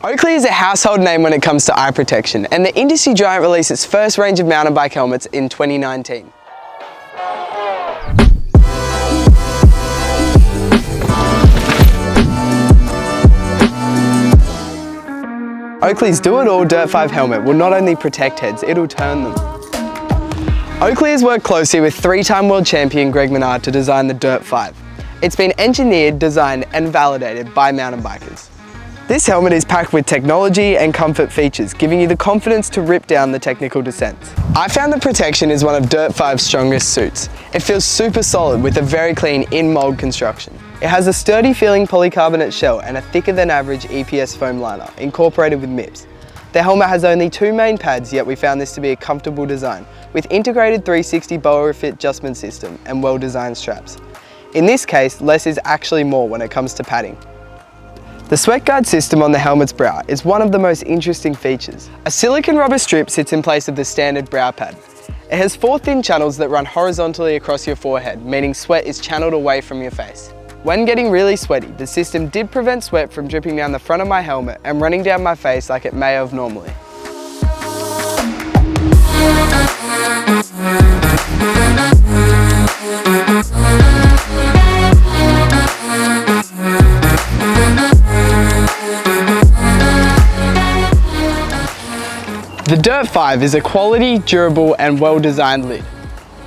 Oakley is a household name when it comes to eye protection, and the industry giant released its first range of mountain bike helmets in 2019. Oakley's Do-It-All Dirt 5 helmet will not only protect heads, it'll turn them. Oakley has worked closely with three-time world champion Greg Menard to design the Dirt 5. It's been engineered, designed and validated by mountain bikers. This helmet is packed with technology and comfort features, giving you the confidence to rip down the technical descents. I found the protection is one of Dirt 5's strongest suits. It feels super solid with a very clean in-mold construction. It has a sturdy feeling polycarbonate shell and a thicker than average EPS Foam Liner, incorporated with MIPS. The helmet has only two main pads, yet we found this to be a comfortable design, with integrated 360 boa fit adjustment system and well-designed straps. In this case, less is actually more when it comes to padding. The sweat guard system on the helmet's brow is one of the most interesting features. A silicone rubber strip sits in place of the standard brow pad. It has 4 thin channels that run horizontally across your forehead, meaning sweat is channeled away from your face. When getting really sweaty, the system did prevent sweat from dripping down the front of my helmet and running down my face like it may have normally. The Dirt 5 is a quality, durable and well-designed lid.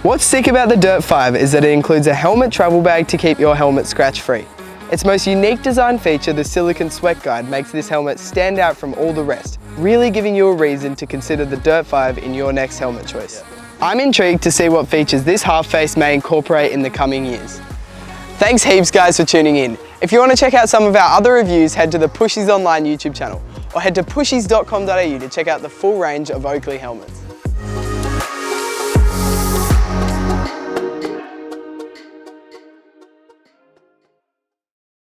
What's sick about the Dirt 5 is that it includes a helmet travel bag to keep your helmet scratch-free. Its most unique design feature, the silicone sweat guard, makes this helmet stand out from all the rest, really giving you a reason to consider the Dirt 5 in your next helmet choice. I'm intrigued to see what features this half face may incorporate in the coming years. Thanks heaps guys for tuning in. If you want to check out some of our other reviews, head to the Pushys Online YouTube channel or head to pushys.com.au to check out the full range of Oakley helmets.